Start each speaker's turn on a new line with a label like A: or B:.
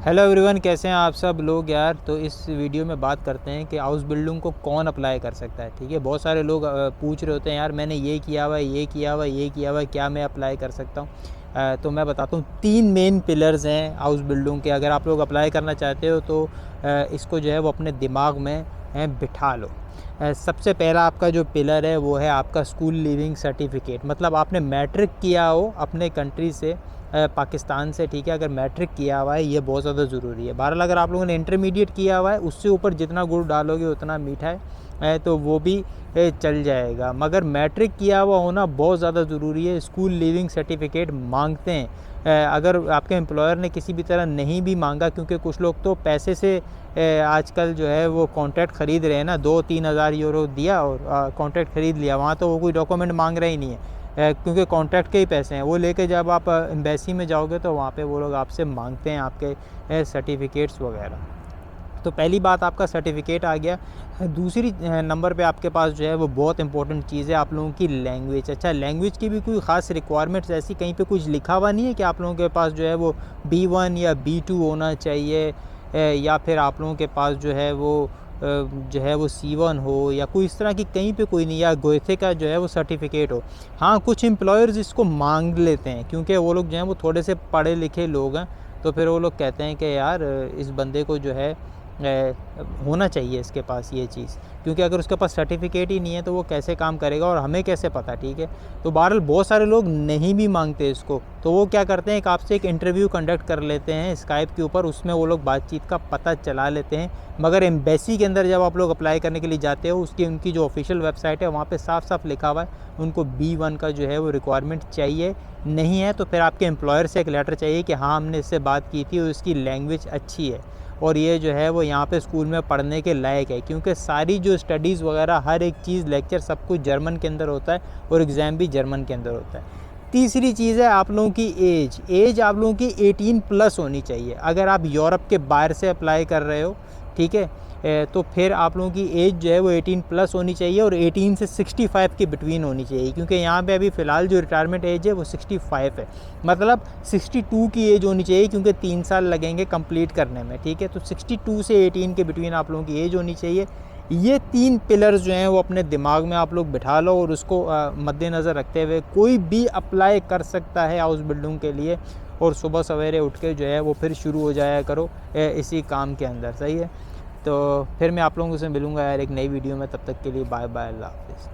A: Hello everyone, कैसे हैं आप सब लोग यार। तो इस वीडियो में बात करते हैं कि हाउस बिल्डिंग को कौन अप्लाई कर सकता है। ठीक है, बहुत सारे लोग पूछ रहे होते हैं यार मैंने ये किया हुआ है, ये किया हुआ है, ये किया हुआ है, क्या मैं अप्लाई कर सकता हूँ। तो मैं बताता हूँ, 3 मेन पिलर्स हैं हाउस बिल्डिंग के। अगर आप लोग अप्लाई करना चाहते हो तो इसको जो है वो अपने दिमाग में बिठा लो। सबसे पहला आपका जो पिलर है वो है आपका स्कूल लीविंग सर्टिफिकेट। मतलब आपने मैट्रिक किया हो अपने कंट्री से, पाकिस्तान से। ठीक है, अगर मैट्रिक किया हुआ है ये बहुत ज़्यादा ज़रूरी है। बहरहाल अगर आप लोगों ने इंटरमीडिएट किया हुआ है, उससे ऊपर जितना गुड़ डालोगे उतना मीठा है, तो वो भी चल जाएगा। मगर मैट्रिक किया हुआ होना बहुत ज़्यादा ज़रूरी है। स्कूल लीविंग सर्टिफिकेट मांगते हैं। अगर आपके एम्प्लॉयर ने किसी भी तरह नहीं भी मांगा, क्योंकि कुछ लोग तो पैसे से आजकल जो है वो कॉन्ट्रैक्ट ख़रीद रहे हैं ना, 2-3 हज़ार यूरो दिया और कॉन्ट्रैक्ट ख़रीद लिया। वहाँ तो वो कोई डॉक्यूमेंट मांग रहा ही नहीं है, क्योंकि कॉन्ट्रैक्ट के ही पैसे हैं। वो लेके जब आप एम्बेसी में जाओगे तो वहाँ पे वो लोग आपसे मांगते हैं आपके सर्टिफिकेट्स वगैरह। तो पहली बात आपका सर्टिफिकेट आ गया। दूसरी नंबर पे आपके पास जो है वो बहुत इंपॉर्टेंट चीज़ है आप लोगों की लैंग्वेज। अच्छा, लैंग्वेज की भी कोई ख़ास रिक्वायरमेंट्स ऐसी कहीं पे कुछ लिखा हुआ नहीं है कि आप लोगों के पास जो है वो B1 या B2 होना चाहिए, या फिर आप लोगों के पास जो है वो C1 हो, या कोई इस तरह की कहीं पे कोई नहीं, या गोएथे का जो है वो सर्टिफिकेट हो। हाँ, कुछ एम्प्लॉयर्स इसको मांग लेते हैं, क्योंकि वो लोग जो हैं वो थोड़े से पढ़े लिखे लोग हैं। तो फिर वो लोग कहते हैं कि यार इस बंदे को जो है होना चाहिए इसके पास ये चीज़, क्योंकि अगर उसके पास सर्टिफिकेट ही नहीं है तो वो कैसे काम करेगा और हमें कैसे पता। ठीक है, तो बहरहाल बहुत सारे लोग नहीं भी मांगते इसको, तो वो क्या करते हैं, आपसे एक इंटरव्यू कंडक्ट कर लेते हैं स्काइप के ऊपर, उसमें वो लोग बातचीत का पता चला लेते हैं। मगर एम्बेसी के अंदर जब आप लोग अप्लाई करने के लिए जाते हो, उनकी जो ऑफिशियल वेबसाइट है वहाँ पर साफ साफ लिखा हुआ है उनको B1 का जो है वो रिक्वायरमेंट चाहिए। नहीं है तो फिर आपके एम्प्लॉयर से एक लेटर चाहिए कि हाँ हमने इससे बात की थी और इसकी लैंग्वेज अच्छी है और ये जो है वो यहाँ पे स्कूल में पढ़ने के लायक है, क्योंकि सारी जो स्टडीज़ वगैरह हर एक चीज़, लेक्चर सब कुछ जर्मन के अंदर होता है और एग्ज़ाम भी जर्मन के अंदर होता है। तीसरी चीज़ है आप लोगों की एज आप लोगों की 18 प्लस होनी चाहिए। अगर आप यूरोप के बाहर से अप्लाई कर रहे हो, ठीक है, तो फिर आप लोगों की एज जो है वो 18 प्लस होनी चाहिए और 18 से 65 के बिटवीन होनी चाहिए, क्योंकि यहाँ पे अभी फ़िलहाल जो रिटायरमेंट एज है वो 65 है। मतलब 62 की एज होनी चाहिए, क्योंकि 3 साल लगेंगे कंप्लीट करने में। ठीक है, तो 62 से 18 के बिटवीन आप लोगों की एज होनी चाहिए। ये 3 पिलर्स जो हैं वो अपने दिमाग में आप लोग बिठा लो और उसको मद्देनज़र रखते हुए कोई भी अप्लाई कर सकता है हाउस बिल्डिंग के लिए। और सुबह सवेरे उठ के जो है वो फिर शुरू हो जाया करो इसी काम के अंदर। सही है, तो फिर मैं आप लोगों से मिलूँगा यार एक नई वीडियो में। तब तक के लिए बाय बाय, अल्लाह हाफ़िज़।